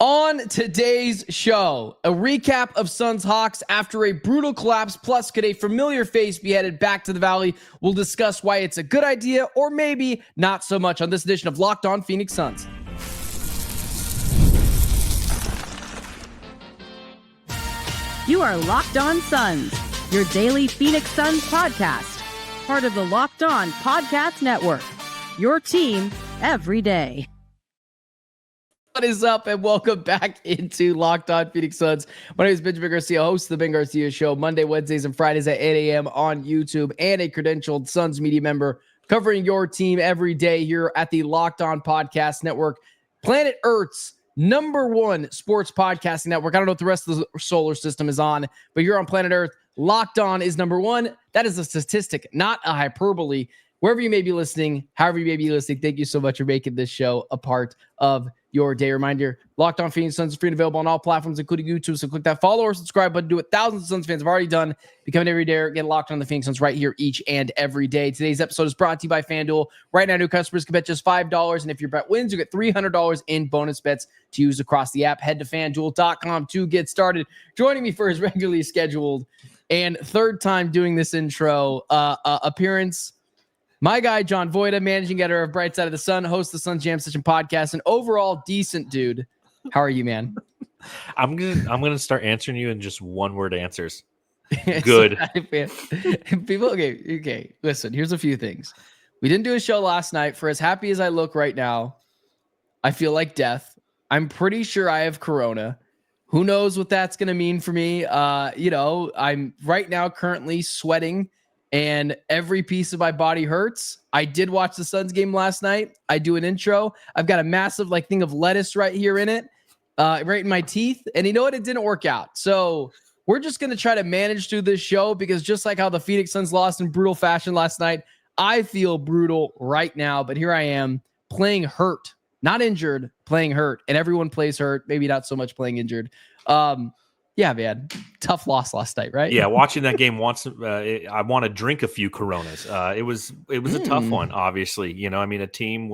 On today's show, a recap of Suns Hawks after a brutal collapse, plus could a familiar face be headed back to the Valley? We'll discuss why it's a good idea or maybe not so much on this edition of Locked On Phoenix Suns. You are Locked On Suns, your daily Phoenix Suns podcast, part of the Locked On Podcast Network, your team every day. What is up, and welcome back into Locked On Phoenix Suns. My name is Benjamin Garcia, host of the Ben Garcia Show, Monday, Wednesdays, and Fridays at 8 a.m. on YouTube, and a credentialed Suns media member covering your team every day here at the Locked On Podcast Network, Planet Earth's #1 sports podcasting network. I don't know what the rest of the solar system is on, but you're on Planet Earth. Locked On is #1. That is a statistic, not a hyperbole. Wherever you may be listening, however you may be listening, thank you so much for making this show a part of your day. Reminder, Locked On Phoenix Suns is free and available on all platforms, including YouTube. So click that follow or subscribe button. Do what thousands of Suns fans have already done. Become an everyday. Get Locked On the Phoenix Suns right here each and every day. Today's episode is brought to you by FanDuel. Right now, new customers can bet just $5. And if your bet wins, you get $300 in bonus bets to use across the app. Head to FanDuel.com to get started. Joining me for his regularly scheduled and third time doing this intro appearance, my guy, John Voita, managing editor of Bright Side of the Sun, host of the Suns Jam Session podcast, and overall decent dude. How are you, man? I'm gonna start answering you in just one-word answers. Good. People, okay. Listen, here's a few things. We didn't do a show last night. For as happy as I look right now, I feel like death. I'm pretty sure I have corona. Who knows what that's gonna mean for me? I'm right now currently sweating, and every piece of my body hurts. I did watch the Suns game last night. I do an intro. I've got a massive thing of lettuce right here in it, right in my teeth. And you know what? It didn't work out. So we're just going to try to manage through this show, because just like how the Phoenix Suns lost in brutal fashion last night, I feel brutal right now. But here I am playing hurt, not injured, playing hurt. And everyone plays hurt. Maybe not so much playing injured. Yeah, man. Tough loss last night, right? Yeah, watching that game once, I want to drink a few Coronas. It was a tough one, obviously. A team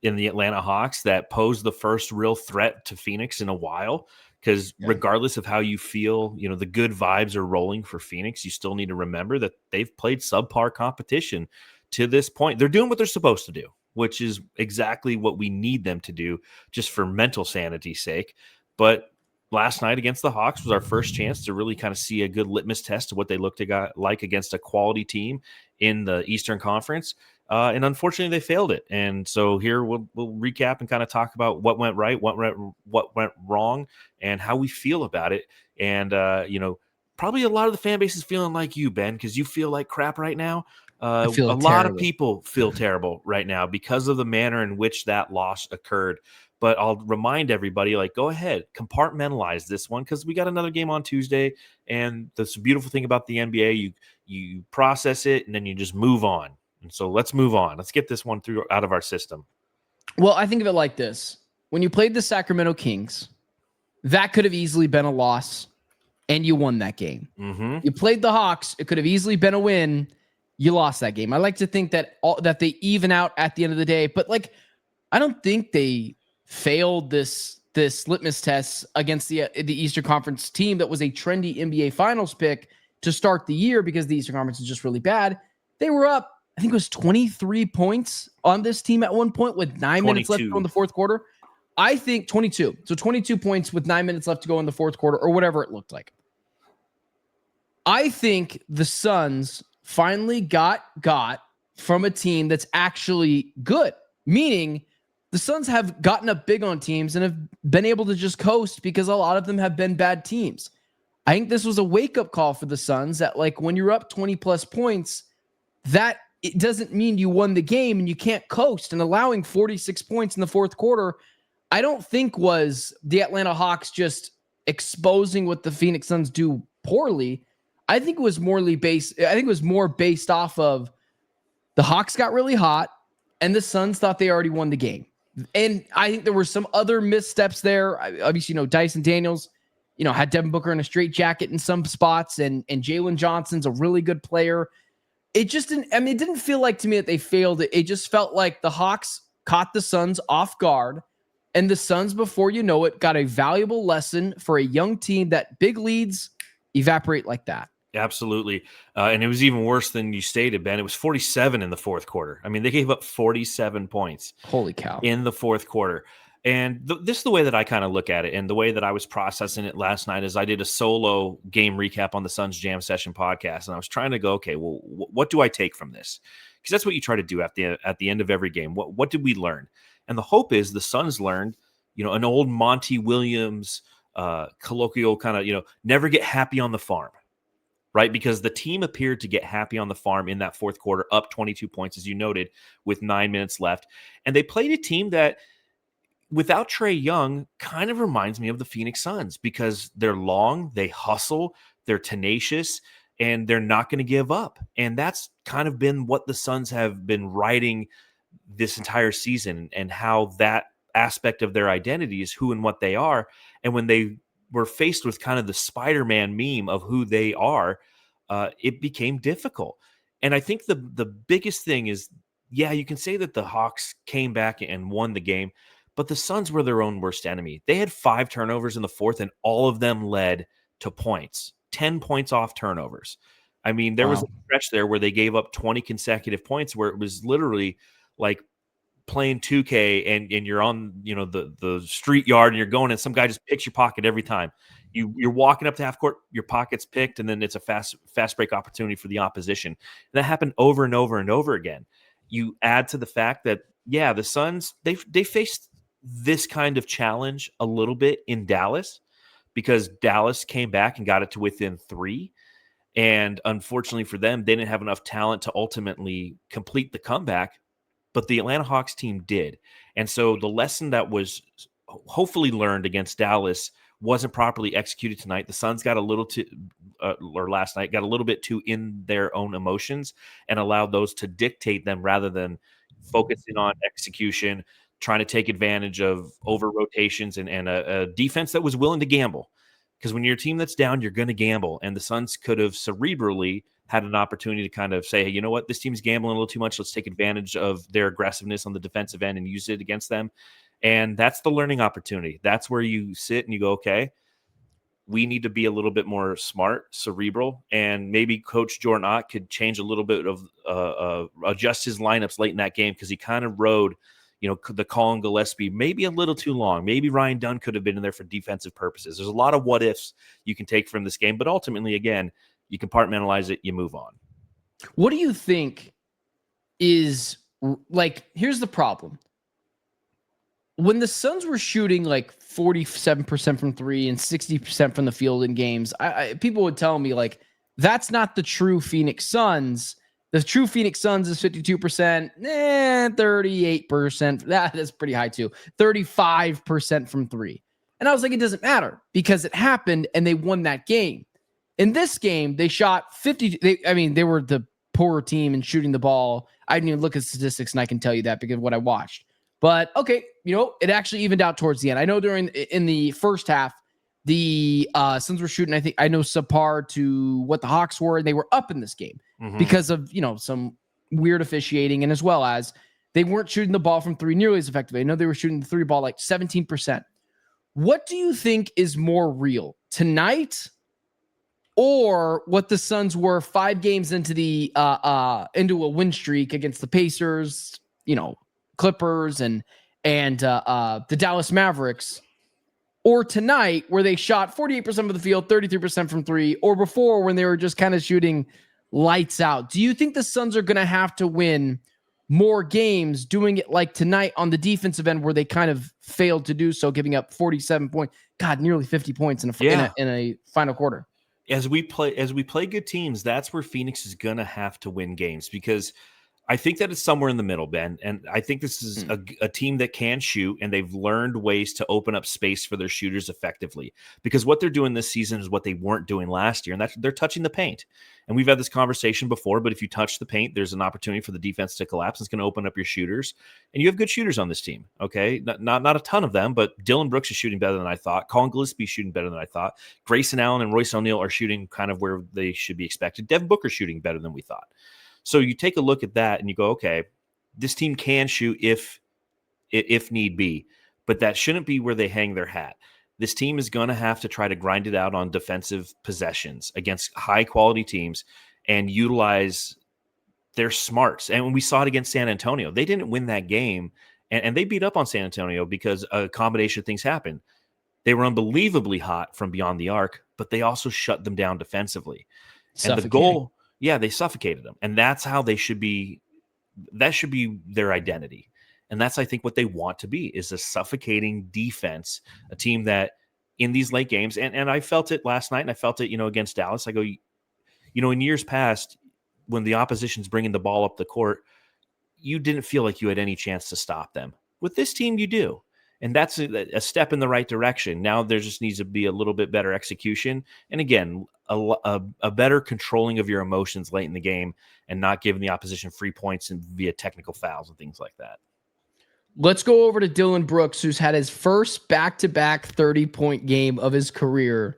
in the Atlanta Hawks that posed the first real threat to Phoenix in a while. Because regardless of how you feel, the good vibes are rolling for Phoenix. You still need to remember that they've played subpar competition to this point. They're doing what they're supposed to do, which is exactly what we need them to do, just for mental sanity's sake. But last night against the Hawks was our first chance to really kind of see a good litmus test of what they looked like against a quality team in the Eastern Conference. And unfortunately, they failed it. And so here we'll recap and kind of talk about what went right, what went wrong, and how we feel about it. And, probably a lot of the fan base is feeling like you, Ben, because you feel like crap right now. A lot of people feel terrible right now because of the manner in which that loss occurred. But I'll remind everybody, go ahead, compartmentalize this one, because we got another game on Tuesday. And that's the beautiful thing about the NBA. You process it, and then you just move on. And so let's move on. Let's get this one out of our system. Well, I think of it like this. When you played the Sacramento Kings, that could have easily been a loss, and you won that game. Mm-hmm. You played the Hawks. It could have easily been a win. You lost that game. I like to think that they even out at the end of the day. But, I don't think they failed this litmus test against the Eastern Conference team that was a trendy NBA Finals pick to start the year, because the Eastern Conference is just really bad. They were up, I think it was 23 points on this team at one point with 9 minutes left to go in the fourth quarter. I think 22. So 22 points with 9 minutes left to go in the fourth quarter, or whatever it looked like. I think the Suns finally got from a team that's actually good, meaning the Suns have gotten up big on teams and have been able to just coast because a lot of them have been bad teams. I think this was a wake-up call for the Suns that, when you're up 20-plus points, that it doesn't mean you won the game and you can't coast. And allowing 46 points in the fourth quarter, I don't think was the Atlanta Hawks just exposing what the Phoenix Suns do poorly. I think it was more based off of the Hawks got really hot and the Suns thought they already won the game. And I think there were some other missteps there. Obviously, Dyson Daniels, had Devin Booker in a straight jacket in some spots, and Jalen Johnson's a really good player. It just didn't, it didn't feel like to me that they failed. It just felt like the Hawks caught the Suns off guard. And the Suns, before you know it, got a valuable lesson for a young team that big leads evaporate like that. Absolutely. And it was even worse than you stated, Ben. It was 47 in the fourth quarter. I mean, they gave up 47 points. Holy cow. In the fourth quarter. And this is the way that I kind of look at it. And the way that I was processing it last night is I did a solo game recap on the Suns Jam Session podcast. And I was trying to go, okay, well, what do I take from this? Because that's what you try to do at the end of every game. What did we learn? And the hope is the Suns learned, an old Monty Williams colloquial kind of, never get happy on the farm. Right? Because the team appeared to get happy on the farm in that fourth quarter, up 22 points, as you noted, with 9 minutes left. And they played a team that, without Trae Young, kind of reminds me of the Phoenix Suns because they're long, they hustle, they're tenacious, and they're not going to give up. And that's kind of been what the Suns have been writing this entire season, and how that aspect of their identity is who and what they are. And when they were faced with kind of the Spider-Man meme of who they are, it became difficult. And I think the biggest thing is, yeah, you can say that the Hawks came back and won the game, but the Suns were their own worst enemy. They had 5 turnovers in the fourth, and all of them led to points, 10 points off turnovers. I mean, there was a stretch there where they gave up 20 consecutive points where it was literally like playing 2K and you're on, the street yard and you're going and some guy just picks your pocket every time. You're walking up to half court, your pocket's picked, and then it's a fast break opportunity for the opposition. And that happened over and over and over again. You add to the fact that, yeah, the Suns, they faced this kind of challenge a little bit in Dallas because Dallas came back and got it to within 3. And unfortunately for them, they didn't have enough talent to ultimately complete the comeback. But the Atlanta Hawks team did. And so the lesson that was hopefully learned against Dallas wasn't properly executed tonight. The Suns got a little too, or last night, got a little bit too in their own emotions and allowed those to dictate them rather than focusing on execution, trying to take advantage of over rotations and a defense that was willing to gamble. Because when you're a team that's down, you're going to gamble. And the Suns could have cerebrally had an opportunity to kind of say, hey, you know what, this team's gambling a little too much. Let's take advantage of their aggressiveness on the defensive end and use it against them. And that's the learning opportunity. That's where you sit and you go, okay, we need to be a little bit more smart, cerebral, and maybe Coach Jordan Ott could change a little bit of adjust his lineups late in that game because he kind of rode, the Colin Gillespie maybe a little too long. Maybe Ryan Dunn could have been in there for defensive purposes. There's a lot of what ifs you can take from this game, but ultimately, again, you compartmentalize it, you move on. What do you think is like, here's the problem. When the Suns were shooting like 47% from 3 and 60% from the field in games, people would tell me like, that's not the true Phoenix Suns. The true Phoenix Suns is 52%, 38%. That's pretty high too. 35% from 3. And I was like, it doesn't matter because it happened and they won that game. In this game, they shot 50. They were the poorer team in shooting the ball. I didn't even look at statistics, and I can tell you that because of what I watched. But okay, it actually evened out towards the end. I know in the first half, the Suns were shooting, I know subpar to what the Hawks were, and they were up in this game because of some weird officiating, and as well as they weren't shooting the ball from 3 nearly as effectively. I know they were shooting the 3 ball like 17%. What do you think is more real tonight? Or what the Suns were 5 games into into a win streak against the Pacers, Clippers and the Dallas Mavericks, or tonight where they shot 48% of the field, 33% from 3, or before when they were just kind of shooting lights out. Do you think the Suns are going to have to win more games doing it like tonight on the defensive end where they kind of failed to do so, giving up 47 points, nearly 50 points in a final quarter? As we play good teams, that's where Phoenix is going to have to win games because I think that it's somewhere in the middle, Ben. And I think this is a team that can shoot, and they've learned ways to open up space for their shooters effectively because what they're doing this season is what they weren't doing last year, and that's they're touching the paint. And we've had this conversation before, but if you touch the paint, there's an opportunity for the defense to collapse. It's going to open up your shooters, and you have good shooters on this team. Okay, not a ton of them, but Dylan Brooks is shooting better than I thought. Colin Gillespie is shooting better than I thought. Grayson Allen and Royce O'Neal are shooting kind of where they should be expected. Devin Booker is shooting better than we thought. So you take a look at that and you go, okay, this team can shoot if need be. but that shouldn't be where they hang their hat. This team is going to have to try to grind it out on defensive possessions against high-quality teams and utilize their smarts. And we saw it against San Antonio. They didn't win that game, and they beat up on San Antonio because a combination of things happened. They were unbelievably hot from beyond the arc, but they also shut them down defensively. And the goal, they suffocated them. And that's how they should be. That should be their identity. And that's, I think, what they want to be, is a suffocating defense, a team that in these late games, and I felt it last night, and I felt it, against Dallas. I go, in years past, when the opposition's bringing the ball up the court, you didn't feel like you had any chance to stop them. With this team, you do. And that's a step in the right direction. Now there just needs to be a little bit better execution. And again, a better controlling of your emotions late in the game and not giving the opposition free points and via technical fouls and things like that. Let's go over to Dylan Brooks, who's had his first back-to-back 30-point game of his career.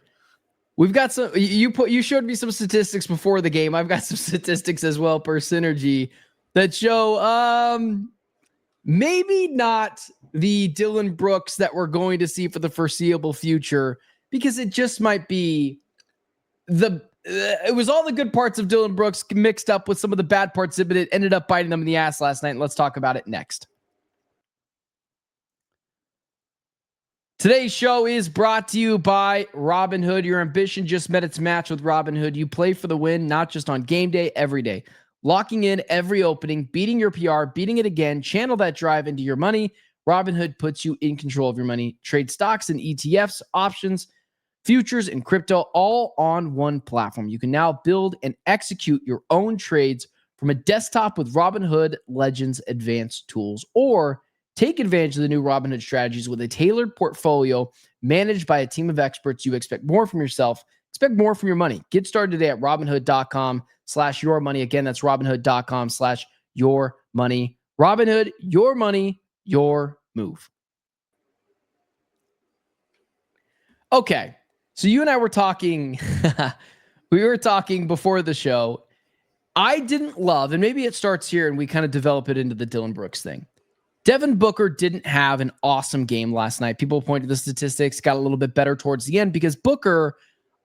We've got some. You showed me some statistics before the game. I've got some statistics as well per Synergy that show maybe not the Dylan Brooks that we're going to see for the foreseeable future, because it just might be it was all the good parts of Dylan Brooks mixed up with some of the bad parts, but it ended up biting them in the ass last night. And let's talk about it next. Today's show is brought to you by Robinhood. Your ambition just met its match with Robinhood. You play for the win, not just on game day, every day. Locking in every opening, beating your PR, beating it again, channel that drive into your money. Robinhood puts you in control of your money. Trade stocks and ETFs, options, futures, and crypto all on one platform. You can now build and execute your own trades from a desktop with Robinhood Legends advanced tools, or take advantage of the new Robinhood strategies with a tailored portfolio managed by a team of experts. You expect more from yourself. Expect more from your money. Get started today at Robinhood.com/yourmoney. Again, that's Robinhood.com/yourmoney. Robinhood, your money, your move. Okay, so you and I were talking. We were talking before the show. I didn't love, and maybe it starts here and we kind of develop it into the Dylan Brooks thing. Devin Booker didn't have an awesome game last night. People pointed to the statistics, got a little bit better towards the end because Booker,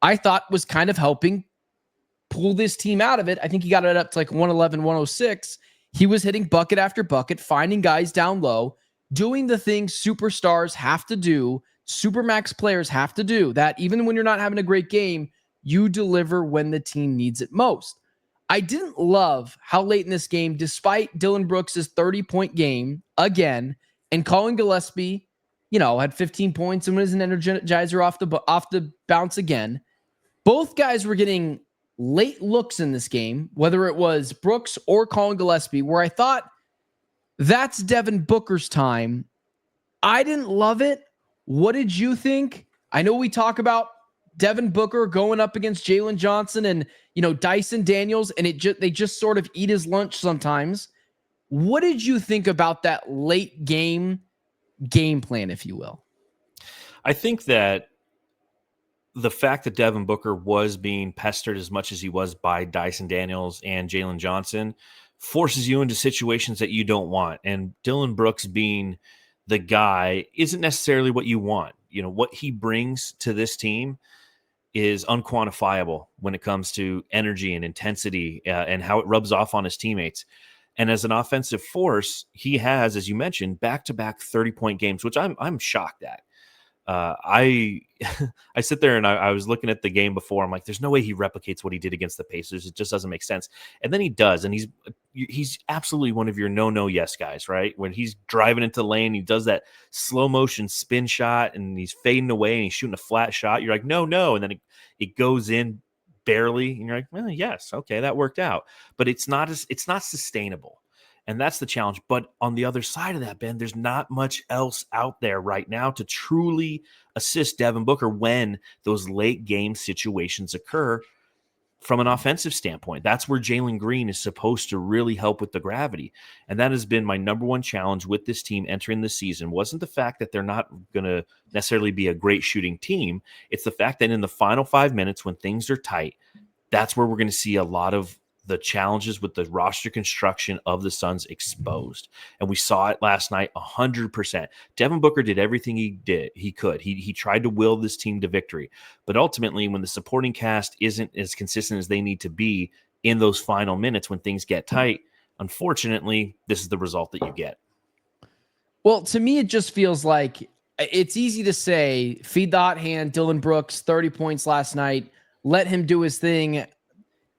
I thought, was kind of helping pull this team out of it. I think he got it up to like 111, 106. He was hitting bucket after bucket, finding guys down low, doing the things superstars have to do, supermax players have to do, that even when you're not having a great game, you deliver when the team needs it most. I didn't love how late in this game, despite Dylan Brooks' 30-point game again, and Colin Gillespie, had 15 points and was an energizer off the bounce again. Both guys were getting late looks in this game, whether it was Brooks or Colin Gillespie, where I thought that's Devin Booker's time. I didn't love it. What did you think? I know we talk about Devin Booker going up against Jalen Johnson and Dyson Daniels, and they just sort of eat his lunch sometimes. What did you think about that late game plan, if you will? I think that the fact that Devin Booker was being pestered as much as he was by Dyson Daniels and Jalen Johnson forces you into situations that you don't want. And Dylan Brooks being the guy isn't necessarily what you want. What he brings to this team is unquantifiable when it comes to energy and intensity and how it rubs off on his teammates. And as an offensive force, he has, as you mentioned, back-to-back 30-point games, which I'm shocked at. I sit there and I was looking at the game before. I'm like, there's no way he replicates what he did against the Pacers. It just doesn't make sense. And then he does, and he's absolutely one of your no yes guys, right? When he's driving into the lane, he does that slow motion spin shot, and he's fading away, and he's shooting a flat shot. You're like, no, and then it goes in barely, and you're like, well, yes, okay, that worked out. But it's not sustainable. And that's the challenge. But on the other side of that, Ben, there's not much else out there right now to truly assist Devin Booker when those late game situations occur from an offensive standpoint. That's where Jalen Green is supposed to really help with the gravity. And that has been my number one challenge with this team entering the season. Wasn't the fact that they're not going to necessarily be a great shooting team. It's the fact that in the final 5 minutes when things are tight, that's where we're going to see a lot of the challenges with the roster construction of the Suns exposed. And we saw it last night 100%. Devin Booker did everything he could. He tried to will this team to victory. But ultimately, when the supporting cast isn't as consistent as they need to be in those final minutes when things get tight, unfortunately, this is the result that you get. Well, to me, it just feels like it's easy to say, feed the hot hand, Dylan Brooks, 30 points last night, let him do his thing.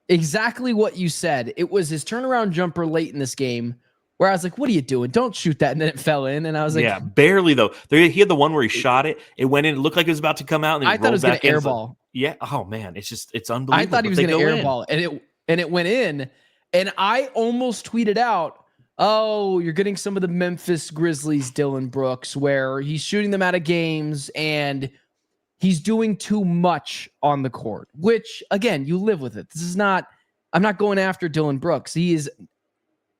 Exactly what you said. It was his turnaround jumper late in this game where I was like, what are you doing? Don't shoot that. And then it fell in. And I was like, yeah, barely though. He had the one where he shot it. It went in. It looked like it was about to come out. And I thought it was going to airball. Yeah. Oh man. It's unbelievable. I thought he was going to airball and it went in. And I almost tweeted out, oh, you're getting some of the Memphis Grizzlies, Dylan Brooks, where he's shooting them out of games and he's doing too much on the court, which, again, you live with it. I'm not going after Dylan Brooks. He is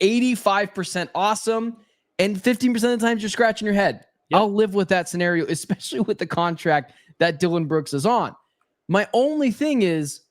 85% awesome, and 15% of the times you're scratching your head. Yep. I'll live with that scenario, especially with the contract that Dylan Brooks is on. My only thing is,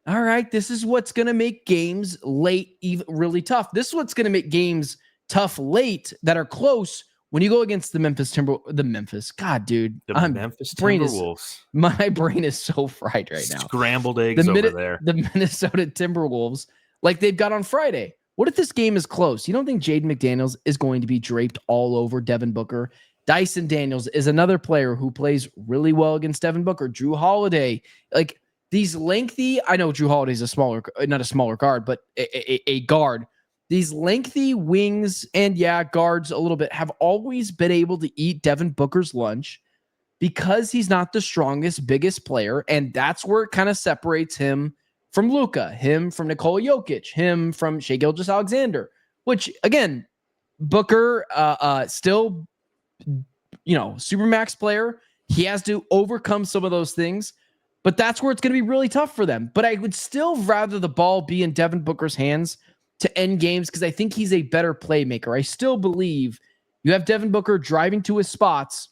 all right, this is what's going to make games late really tough. This is what's going to make games tough late that are close when you go against the Memphis Timberwolves. My brain is so fried right now. Scrambled eggs over there. The Minnesota Timberwolves, like they've got on Friday. What if this game is close? You don't think Jaden McDaniels is going to be draped all over Devin Booker? Dyson Daniels is another player who plays really well against Devin Booker. Drew Holiday, like these lengthy, I know Drew Holiday is not a smaller guard, but a guard. These lengthy wings and guards a little bit have always been able to eat Devin Booker's lunch because he's not the strongest, biggest player. And that's where it kind of separates him from Luka, him from Nikola Jokic, him from Shai Gilgeous-Alexander, which again, Booker still, supermax player. He has to overcome some of those things, but that's where it's going to be really tough for them. But I would still rather the ball be in Devin Booker's hands to end games because I think he's a better playmaker. I still believe you have Devin Booker driving to his spots.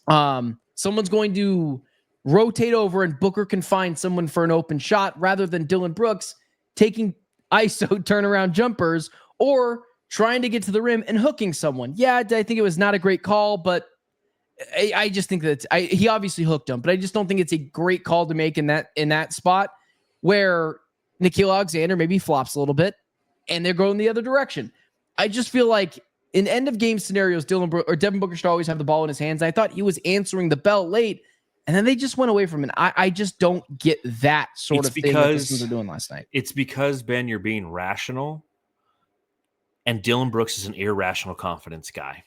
Someone's going to rotate over and Booker can find someone for an open shot rather than Dylan Brooks taking ISO turnaround jumpers or trying to get to the rim and hooking someone. Yeah, I think it was not a great call, but I just think that he obviously hooked him, but I just don't think it's a great call to make in that spot where Nickeil Alexander maybe flops a little bit and they're going the other direction. I just feel like in end of game scenarios, Devin Booker should always have the ball in his hands. I thought he was answering the bell late, and then they just went away from it. I just don't get that sort of thing that the Suns are doing last night. It's because, Ben, you're being rational, and Dylan Brooks is an irrational confidence guy.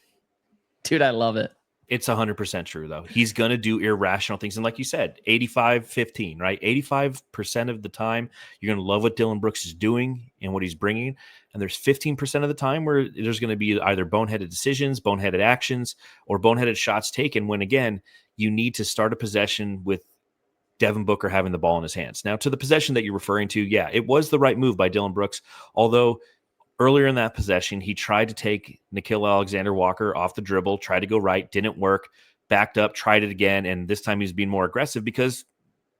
Dude, I love it. It's 100% true, though. He's going to do irrational things. And like you said, 85-15, right? 85% of the time, you're going to love what Dylan Brooks is doing and what he's bringing. And there's 15% of the time where there's going to be either boneheaded decisions, boneheaded actions, or boneheaded shots taken when, again, you need to start a possession with Devin Booker having the ball in his hands. Now, to the possession that you're referring to, yeah, it was the right move by Dylan Brooks, although earlier in that possession, he tried to take Nickeil Alexander-Walker off the dribble, tried to go right, didn't work, backed up, tried it again, and this time he was being more aggressive because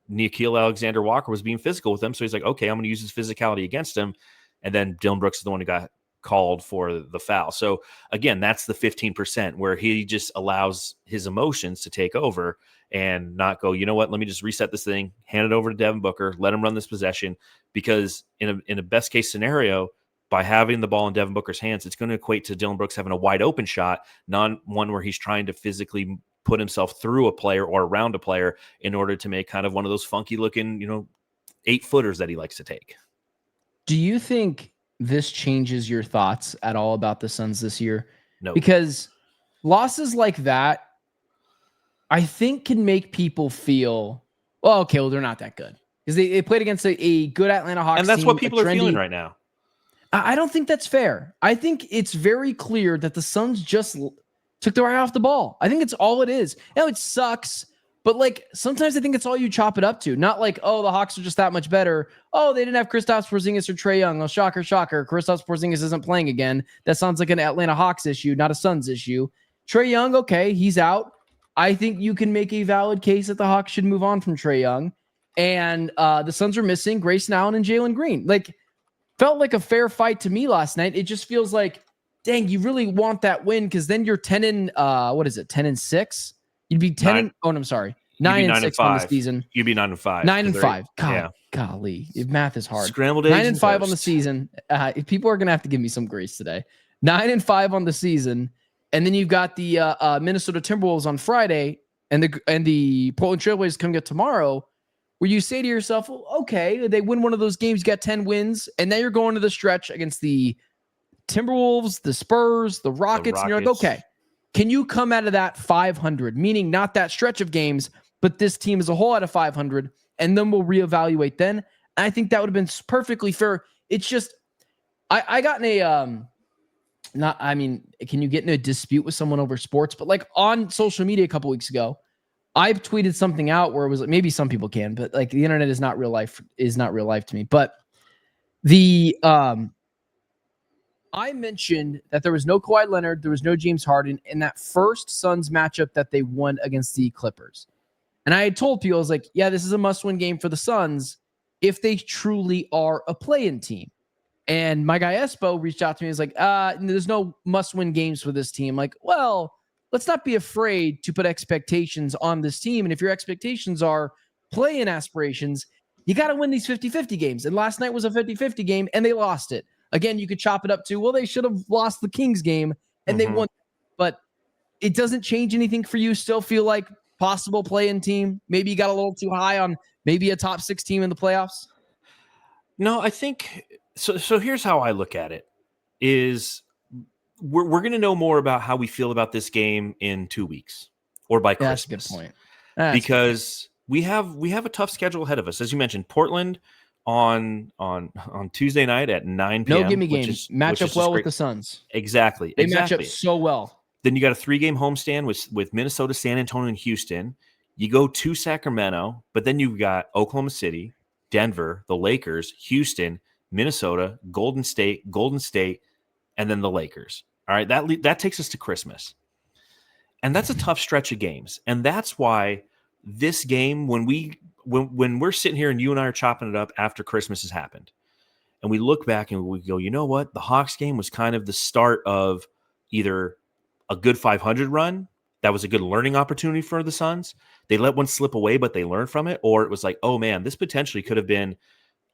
Nickeil Alexander-Walker was being physical with him. So he's like, okay, I'm going to use his physicality against him. And then Dylan Brooks is the one who got called for the foul. So again, that's the 15% where he just allows his emotions to take over and not go, you know what, let me just reset this thing, hand it over to Devin Booker, let him run this possession, because in a best case scenario, by having the ball in Devin Booker's hands, it's going to equate to Dylan Brooks having a wide open shot, not one where he's trying to physically put himself through a player or around a player in order to make kind of one of those funky looking, 8-footers that he likes to take. Do you think this changes your thoughts at all about the Suns this year? No. Because losses like that, I think, can make people feel, well, okay, well, they're not that good. Because they played against a good Atlanta Hawks team. And that's what people are feeling right now. I don't think that's fair. I think it's very clear that the Suns just took their eye off the ball. I think it's all it is. Now, it sucks, but sometimes I think it's all you chop it up to. Not like, oh, the Hawks are just that much better. Oh, they didn't have Kristaps Porzingis or Trae Young. Oh, shocker, shocker. Kristaps Porzingis isn't playing again. That sounds like an Atlanta Hawks issue, not a Suns issue. Trae Young, okay, he's out. I think you can make a valid case that the Hawks should move on from Trae Young. And the Suns are missing Grayson Allen and Jalen Green. felt like a fair fight to me last night. It just feels like, dang, you really want that win because then you're 10 and 10-6. You'd be 10 and oh, no, I'm sorry, 9-6 on the season. You'd be 9-5. 9-5. God, golly, math is hard. Scrambled eggs 9-5 on the season. If people are gonna have to give me some grace today. 9-5 on the season, and then you've got the Minnesota Timberwolves on Friday, and the Portland Trailblazers coming up tomorrow. Where you say to yourself, well, okay, they win one of those games, you got 10 wins, and then you're going to the stretch against the Timberwolves, the Spurs, the Rockets. And you're like, okay, can you come out of that 500? Meaning not that stretch of games, but this team as a whole out of 500, and then we'll reevaluate then. And I think that would have been perfectly fair. It's just, I got in a, can you get in a dispute with someone over sports? But like on social media a couple weeks ago, I tweeted something out where it was like, maybe some people can, but like the internet is not real life to me. But I mentioned that there was no Kawhi Leonard, there was no James Harden in that first Suns matchup that they won against the Clippers. And I had told people, I was like, yeah, this is a must-win game for the Suns if they truly are a play-in team. And my guy Espo reached out to me. He's like, there's no must-win games for this team. Like, well, let's not be afraid to put expectations on this team. And if your expectations are play-in aspirations, you got to win these 50-50 games. And last night was a 50-50 game, and they lost it. Again, you could chop it up to, well, they should have lost the Kings game, and they won. But it doesn't change anything for you. Still feel like possible play-in team. Maybe you got a little too high on maybe a top 6 team in the playoffs. No, I think so. So here's how I look at it: is we're going to know more about how we feel about this game in 2 weeks or by Christmas. That's a good point. Because we have a tough schedule ahead of us, as you mentioned. Portland on Tuesday night at 9 p.m. No gimme games. Match up well with the Suns. Exactly. They match up so well. Then you got a 3-game homestand with Minnesota, San Antonio, and Houston. You go to Sacramento, but then you've got Oklahoma City, Denver, the Lakers, Houston, Minnesota, Golden State, and then the Lakers. All right, that takes us to Christmas. And that's a tough stretch of games. And that's why this game, when we're sitting here and you and I are chopping it up after Christmas has happened, and we look back and we go, you know what? The Hawks game was kind of the start of either a good 500 run. That was a good learning opportunity for the Suns. They let one slip away, but they learned from it. Or it was like, oh man, this potentially could have been,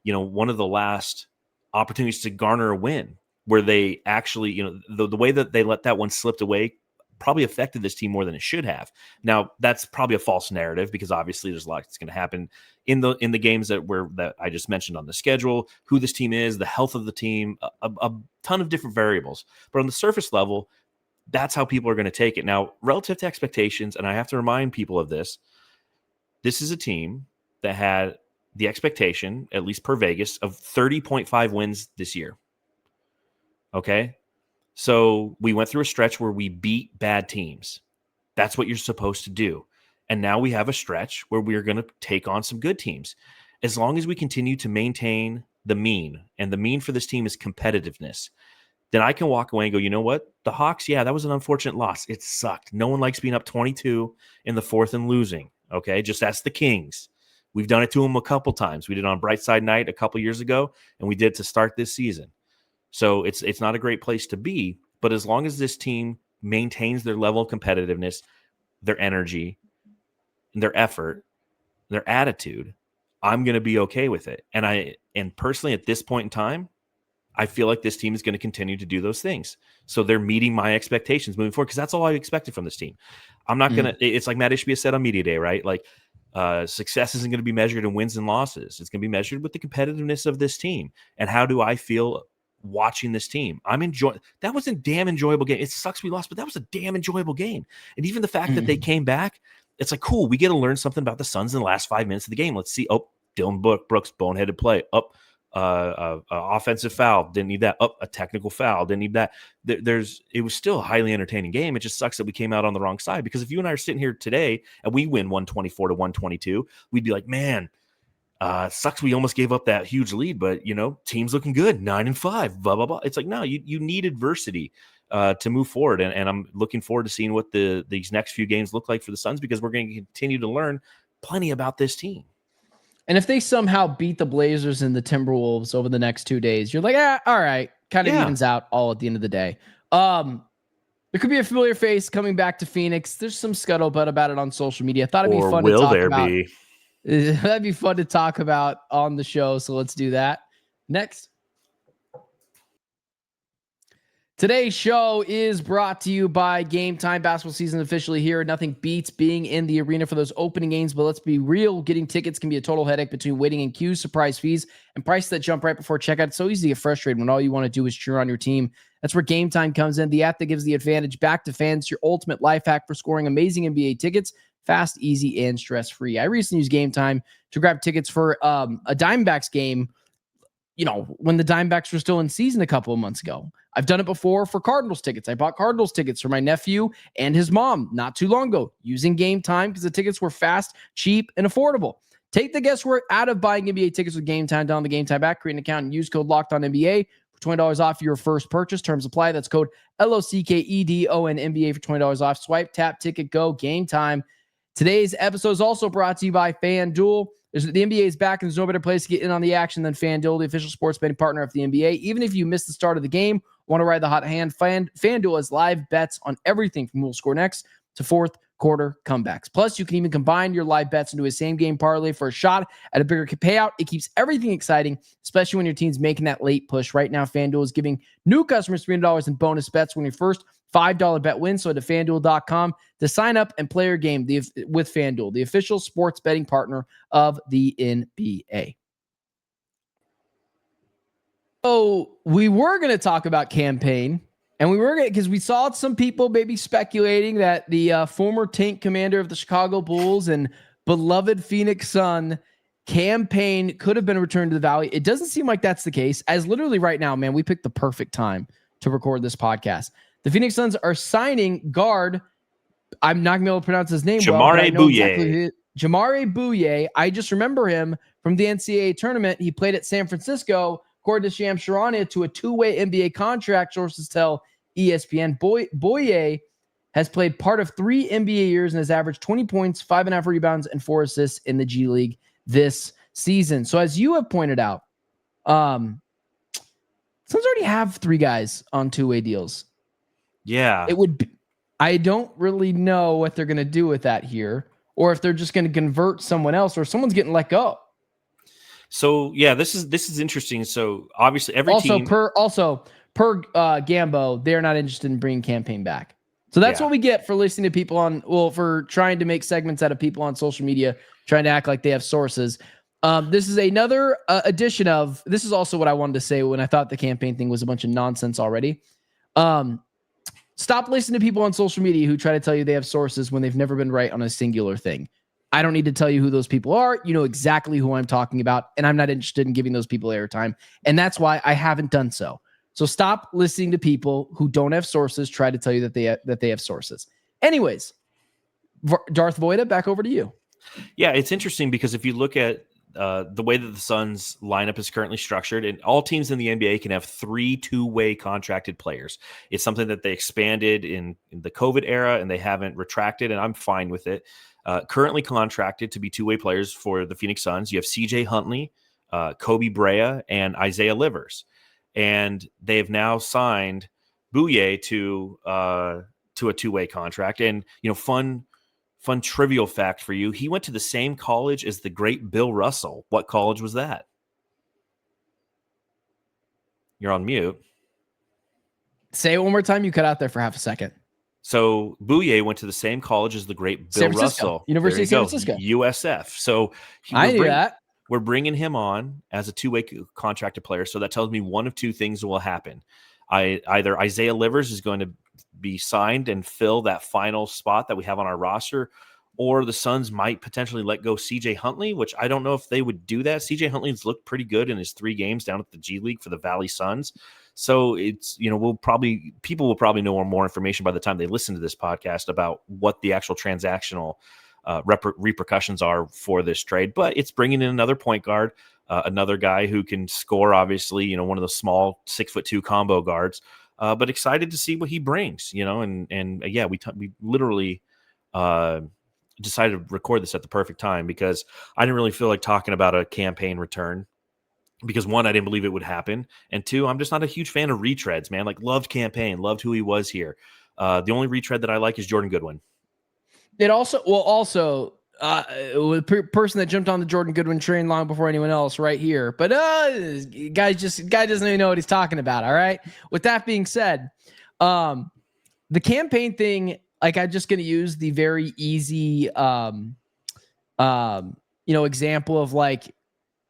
one of the last opportunities to garner a win where they actually, the way that they let that one slipped away probably affected this team more than it should have. Now, that's probably a false narrative because obviously there's a lot that's going to happen in the games that I just mentioned on the schedule, who this team is, the health of the team, a ton of different variables. But on the surface level, that's how people are going to take it. Now, relative to expectations, and I have to remind people of this is a team that had the expectation, at least per Vegas, of 30.5 wins this year. Okay? So we went through a stretch where we beat bad teams. That's what you're supposed to do. And now we have a stretch where we're going to take on some good teams. As long as we continue to maintain the mean, and the mean for this team is competitiveness, then I can walk away and go, you know what? The Hawks, yeah, that was an unfortunate loss. It sucked. No one likes being up 22 in the fourth and losing, okay? Just that's the Kings. We've done it to them a couple times. We did it on Brightside Night a couple years ago, and we did it to start this season. So it's not a great place to be, but as long as this team maintains their level of competitiveness, their energy, their effort, their attitude, I'm going to be okay with it. And personally, at this point in time, I feel like this team is going to continue to do those things. So they're meeting my expectations moving forward because that's all I expected from this team. I'm not going to – it's like Matt Ishbia said on Media Day, right? Like success isn't going to be measured in wins and losses. It's going to be measured with the competitiveness of this team. And how do I feel watching this team? I'm enjoying – that was a damn enjoyable game. It sucks we lost, but that was a damn enjoyable game. And even the fact that they came back, it's like, cool, we get to learn something about the Suns in the last 5 minutes of the game. Let's see. Oh, Dylan Brooks, boneheaded play. Offensive foul, didn't need that. A technical foul, didn't need that. It was still a highly entertaining game. It just sucks that we came out on the wrong side, because if you and I are sitting here today and we win 124-122, we'd be like, man, sucks we almost gave up that huge lead, but team's looking good, 9-5, blah blah blah. It's like, no, you need adversity to move forward, and I'm looking forward to seeing what these next few games look like for the Suns, because we're going to continue to learn plenty about this team. And if they somehow beat the Blazers and the Timberwolves over the next 2 days, you're like, all right, kind of evens out all at the end of the day. There could be a familiar face coming back to Phoenix. There's some scuttlebutt about it on social media. I thought it'd be fun to talk about. That'd be fun to talk about on the show. So let's do that next. Today's show is brought to you by Game Time. Basketball season officially here. Nothing beats being in the arena for those opening games, but let's be real. Getting tickets can be a total headache between waiting in queues, surprise fees, and prices that jump right before checkout. It's so easy to get frustrated when all you want to do is cheer on your team. That's where Game Time comes in, the app that gives the advantage back to fans, your ultimate life hack for scoring amazing NBA tickets, fast, easy, and stress-free. I recently used Game Time to grab tickets for a Diamondbacks game, when the Diamondbacks were still in season a couple of months ago. I've done it before for Cardinals tickets. I bought Cardinals tickets for my nephew and his mom not too long ago using Game Time because the tickets were fast, cheap, and affordable. Take the guesswork out of buying NBA tickets with Game Time. Down the Game Time app, create an account, and use code LOCKEDONNBA for $20 off your first purchase. Terms apply. That's code LOCKEDONNBA for $20 off. Swipe, tap, ticket, go. Game Time. Today's episode is also brought to you by FanDuel. The NBA is back, and there's no better place to get in on the action than FanDuel, the official sports betting partner of the NBA. Even if you missed the start of the game, want to ride the hot hand, FanDuel has live bets on everything from who will score next to fourth quarter comebacks. Plus, you can even combine your live bets into a same-game parlay for a shot at a bigger payout. It keeps everything exciting, especially when your team's making that late push. Right now, FanDuel is giving new customers $300 in bonus bets when your first $5 bet win. So to FanDuel.com to sign up and play your game with FanDuel, the official sports betting partner of the NBA. So we were going to talk about Cam Payne, and we were going to, because we saw some people maybe speculating that the former tank commander of the Chicago Bulls and beloved Phoenix Sun, Cam Payne, could have been returned to the Valley. It doesn't seem like that's the case, as literally right now, man, we picked the perfect time to record this podcast. The Phoenix Suns are signing guard. I'm not going to be able to pronounce his name. Jamaree Bouyea. Jamaree Bouyea. I just remember him from the NCAA tournament. He played at San Francisco, according to Shams Charania, to a two-way NBA contract, sources tell ESPN. Bouyea has played part of 3 NBA years and has averaged 20 points, 5.5 rebounds, and 4 assists in the G League this season. So as you have pointed out, Suns already have 3 guys on two-way deals. Yeah. It would be, I don't really know what they're going to do with that here, or if they're just going to convert someone else, or someone's getting let go. So yeah, this is interesting. So obviously every team per Gambo, they're not interested in bringing Cam Payne back. So that's what we get for listening to people for trying to make segments out of people on social media, trying to act like they have sources. This is another edition of, this is also what I wanted to say when I thought the Cam Payne thing was a bunch of nonsense already. Stop listening to people on social media who try to tell you they have sources when they've never been right on a singular thing. I don't need to tell you who those people are. You know exactly who I'm talking about, and I'm not interested in giving those people airtime. And that's why I haven't done so. So stop listening to people who don't have sources try to tell you that they have sources. Anyways, Darth Voita, back over to you. Yeah, it's interesting because if you look at the way that the Suns lineup is currently structured, and all teams in the NBA can have 3 two-way contracted players. It's something that they expanded in the COVID era, and they haven't retracted, and I'm fine with it. Currently contracted to be two-way players for the Phoenix Suns. You have CJ Huntley, Kobe Brea, and Isaiah Livers. And they have now signed Bouyea to a two-way contract. And, fun trivial fact for you, he went to the same college as the great Bill Russell. What college was that? You're on mute. Say it one more time. You cut out there for half a second. So Bouyea went to the same college as the great Bill Russell. University of San Francisco. USF. So I knew that. We're bringing him on as a two-way contracted player. So that tells me one of two things will happen. Either Isaiah Livers is going to be signed and fill that final spot that we have on our roster, or the Suns might potentially let go CJ Huntley, which I don't know if they would do that. CJ Huntley's looked pretty good in his 3 games down at the G League for the Valley Suns. So it's, people will probably know more information by the time they listen to this podcast about what the actual transactional repercussions are for this trade. But it's bringing in another point guard, another guy who can score, obviously, one of the small 6'2" combo guards. But excited to see what he brings, we literally decided to record this at the perfect time because I didn't really feel like talking about a Cam Payne return because one, I didn't believe it would happen. And two, I'm just not a huge fan of retreads, man. Like loved Cam Payne, loved who he was here. The only retread that I like is Jordan Goodwin. It also, the person that jumped on the Jordan Goodwin train long before anyone else right here. But guy doesn't even know what he's talking about. All right. With that being said, the Cam Payne thing, like I'm just going to use the very easy, example of like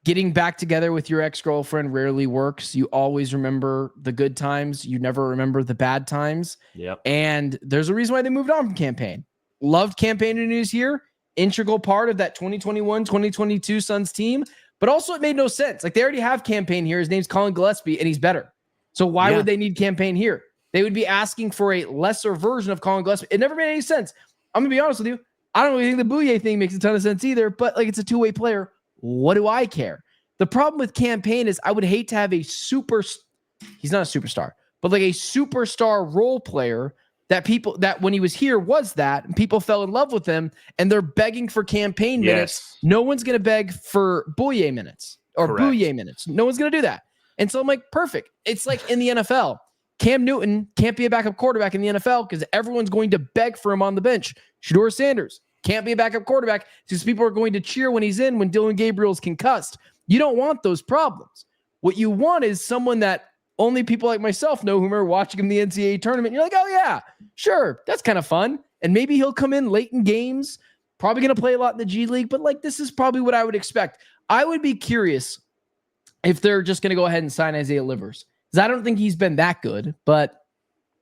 getting back together with your ex-girlfriend rarely works. You always remember the good times. You never remember the bad times. Yep. And there's a reason why they moved on from Cam Payne. Loved Cam Payne when he was here. Integral part of that 2021-2022 Suns team. But also it made no sense. Like they already have Cam Payne here. His name's Colin Gillespie and he's better. So why would they need Cam Payne here? They would be asking for a lesser version of Colin Gillespie. It never made any sense. I'm going to be honest with you. I don't really think the Bouyea thing makes a ton of sense either, but like it's a two-way player. What do I care? The problem with Cam Payne is I would hate to have he's not a superstar, but like a superstar role player that when he was here was that, and people fell in love with him, and they're begging for Cam Payne minutes. No one's going to beg for Bouyea minutes or Bouyea minutes. No one's going to do that. And so I'm like, perfect. It's like in the NFL. Cam Newton can't be a backup quarterback in the NFL because everyone's going to beg for him on the bench. Shedeur Sanders can't be a backup quarterback because people are going to cheer when he's in when Dylan Gabriel's concussed. You don't want those problems. What you want is someone that only people like myself know who are watching him in the NCAA tournament. You're like, oh yeah, sure. That's kind of fun. And maybe he'll come in late in games, probably going to play a lot in the G League, but like, this is probably what I would expect. I would be curious if they're just going to go ahead and sign Isaiah Livers. Because I don't think he's been that good, but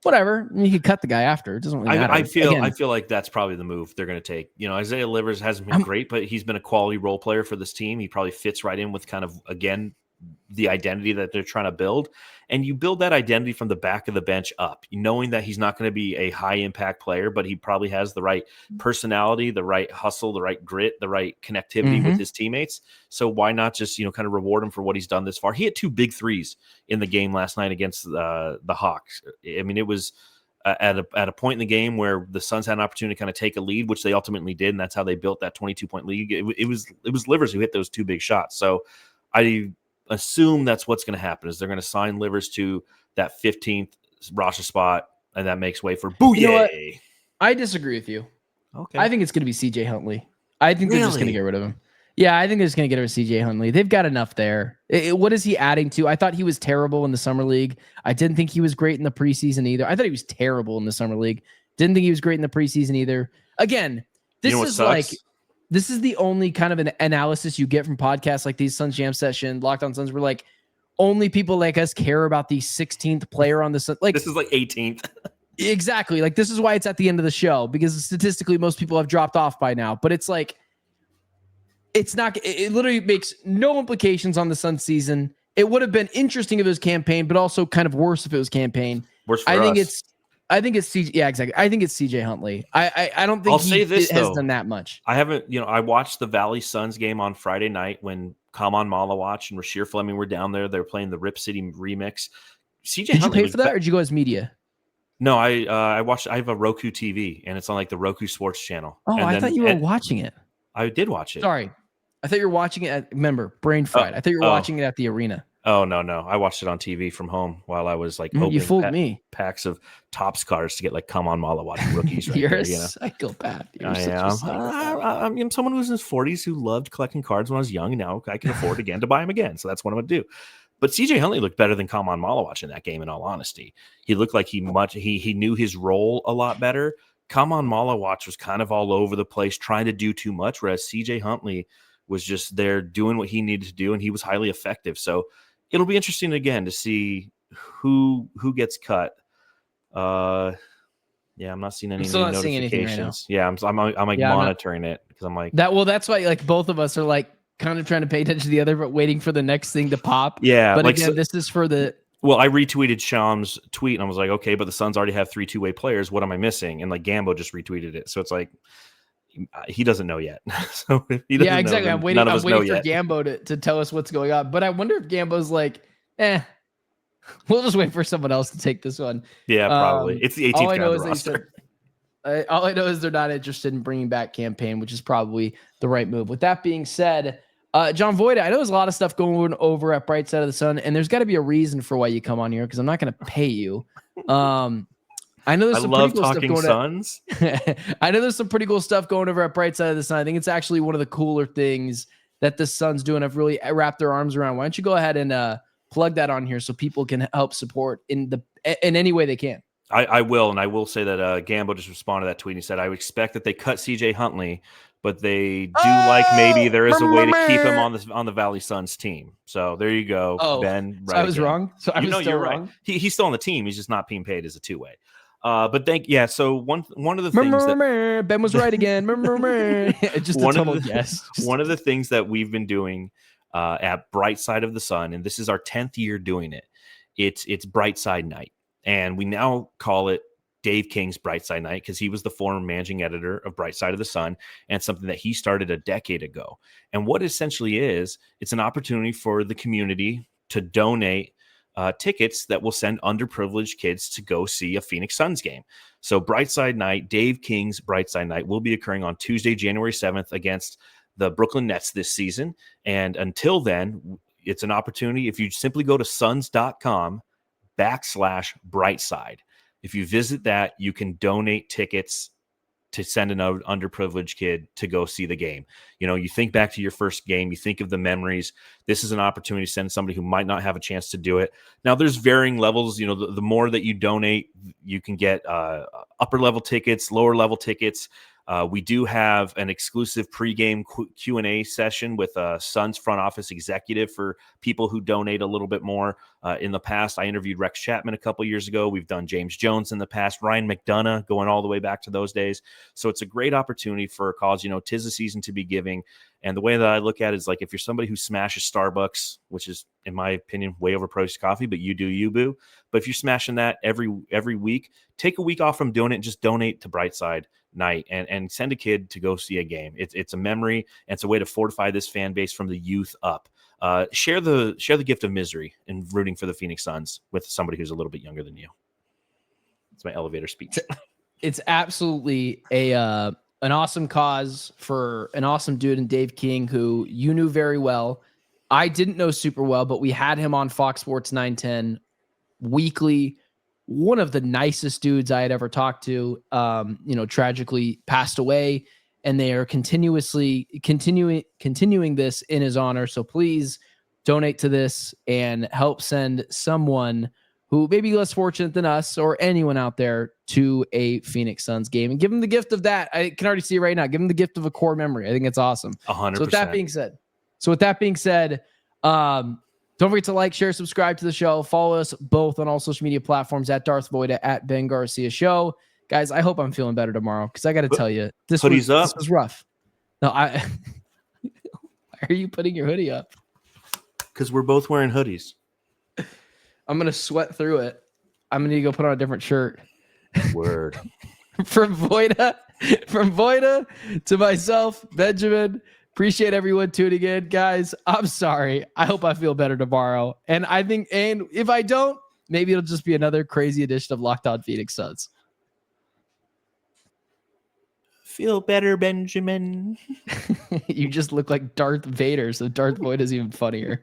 whatever. I mean, you could cut the guy after. It doesn't really matter. I feel like that's probably the move they're going to take. You know, Isaiah Livers hasn't been great, but he's been a quality role player for this team. He probably fits right in with kind of, again, the identity that they're trying to build. And you build that identity from the back of the bench up, knowing that he's not going to be a high impact player, but he probably has the right personality, the right hustle, the right grit, the right connectivity with his teammates. So why not just, kind of reward him for what he's done this far? He had 2 big threes in the game last night against the Hawks. I mean, it was at a point in the game where the Suns had an opportunity to kind of take a lead, which they ultimately did. And that's how they built that 22-point lead. It was Livers who hit those 2 big shots. So I assume that's what's going to happen is they're going to sign Livers to that 15th roster spot, and that makes way for Bouyea. You know what? I disagree with you. Okay. I think it's going to be CJ Huntley. I think they're just going to get rid of him. Yeah, I think they're just going to get rid of CJ Huntley. They've got enough there. What is he adding to? I thought he was terrible in the summer league. I didn't think he was great in the preseason either. I thought he was terrible in the summer league. Didn't think he was great in the preseason either. Again, this is like... This is the only kind of an analysis you get from podcasts like these, Suns Jam Session, Locked On Suns, where like only people like us care about the 16th player on the Suns. Like this is like 18th. Exactly. Like this is why it's at the end of the show, because statistically most people have dropped off by now. But it's like it literally makes no implications on the Suns season. It would have been interesting if it was Cam Payne, but also kind of worse if it was Cam Payne. Worse for us. I think it's CJ. Yeah, exactly. I think it's CJ Huntley. I don't think has done that much. I haven't, I watched the Valley Suns game on Friday night when Kaman Malawach and Rasheer Fleming were down there. They were playing the Rip City remix. CJ Did Huntley you pay for that, or did you go as media? No, I watched. I have a Roku TV, and it's on like the Roku Sports channel. Oh, I thought you were watching it. I did watch it. Sorry, I thought you were watching it. Remember, brain fried. I thought you were watching it at the arena. Oh, no. I watched it on TV from home while I was like opening packs of Topps cards to get like Come On Malawach rookies. Right You're there, a psychopath. I am. I'm someone who's in his 40s who loved collecting cards when I was young. And now I can afford again to buy them again. So that's what I'm going to do. But CJ Huntley looked better than Come On Malawach in that game, in all honesty. He looked like he knew his role a lot better. Come On Malawach was kind of all over the place, trying to do too much, whereas CJ Huntley was just there doing what he needed to do, and he was highly effective. So it'll be interesting again to see who gets cut. I'm not seeing any notifications. Right now. I'm monitoring it because I'm like that. Well, that's why like both of us are like kind of trying to pay attention to the other, but waiting for the next thing to pop. Yeah, but again, this is for the. Well, I retweeted Sham's tweet and I was like, okay, but the Suns already have 3 two-way players. What am I missing? And like Gambo just retweeted it, so it's like he doesn't know yet. So if he doesn't exactly. know, I'm waiting for Gambo to tell us what's going on. But I wonder if Gambo's like, we'll just wait for someone else to take this one. Yeah, probably. It's the 18th guy on the roster. All I know is they're not interested in bringing back Cam Payne, which is probably the right move. With that being said, John Voita, I know there's a lot of stuff going over at Bright Side of the Sun, and there's got to be a reason for why you come on here because I'm not going to pay you. I know there's some pretty cool stuff going Suns. I know there's some pretty cool stuff going over at Bright Side of the Sun. I think it's actually one of the cooler things that the Suns do and have really wrapped their arms around. Why don't you go ahead and plug that on here so people can help support in any way they can? I will, and I will say that Gambo just responded to that tweet. He said, "I would expect that they cut CJ Huntley, but they do like maybe there is a way to keep him on the Valley Suns team." So there you go, Ben. Right, so I was wrong. So you're wrong. Right. He's still on the team. He's just not being paid as a two-way. But so one of the things that Ben was right again. Just a total guess. One of the things that we've been doing at Bright Side of the Sun, and this is our 10th year doing it. It's Bright Side Night, and we now call it Dave King's Bright Side Night because he was the former managing editor of Bright Side of the Sun, and something that he started a decade ago. And what essentially it's an opportunity for the community to donate tickets that will send underprivileged kids to go see a Phoenix Suns game. So Brightside Night, Dave King's Brightside Night, will be occurring on Tuesday, January 7th against the Brooklyn Nets this season. And until then, it's an opportunity. If you simply go to suns.com/brightside, if you visit that, you can donate tickets to send an underprivileged kid to go see the game. You know, you think back to your first game, you think of the memories. This is an opportunity to send somebody who might not have a chance to do it. Now, there's varying levels. You know, the more that you donate, you can get upper level tickets, lower level tickets. We do have an exclusive pregame Q&A session with a Suns front office executive for people who donate a little bit more. In the past, I interviewed Rex Chapman a couple years ago. We've done James Jones in the past, Ryan McDonough, going all the way back to those days. So it's a great opportunity for a cause. You know, 'tis the season to be giving. And the way that I look at it is like, if you're somebody who smashes Starbucks, which is, in my opinion, way overpriced coffee, but you do you, boo. But if you're smashing that every week, take a week off from doing it and just donate to Brightside Night and send a kid to go see a game. It's a memory, and it's a way to fortify this fan base from the youth up. Share the gift of misery in rooting for the Phoenix Suns with somebody who's a little bit younger than you. It's my elevator speech. It's absolutely an awesome cause for an awesome dude in Dave King, who you knew very well. I didn't know super well, but we had him on Fox Sports 910 weekly. One of the nicest dudes I had ever talked to, tragically passed away, and they are continuing this in his honor. So please donate to this and help send someone who may be less fortunate than us or anyone out there to a Phoenix Suns game, and give them the gift of that. I can already see it right now. Give them the gift of a core memory. I think it's awesome. 100%. So with that being said, don't forget to like, share, subscribe to the show. Follow us both on all social media platforms at Darth Voida, at Ben Garcia Show. Guys, I hope I'm feeling better tomorrow, because I got to tell you, this was rough. No, why are you putting your hoodie up? Because we're both wearing hoodies. I'm going to sweat through it. I'm going to need to go put on a different shirt. Word. From Voida to myself, Benjamin. Appreciate everyone tuning in, guys. I'm sorry. I hope I feel better tomorrow. And if I don't, maybe it'll just be another crazy edition of Locked On Phoenix Suns. Feel better, Benjamin. You just look like Darth Vader, so Darth Voida is even funnier.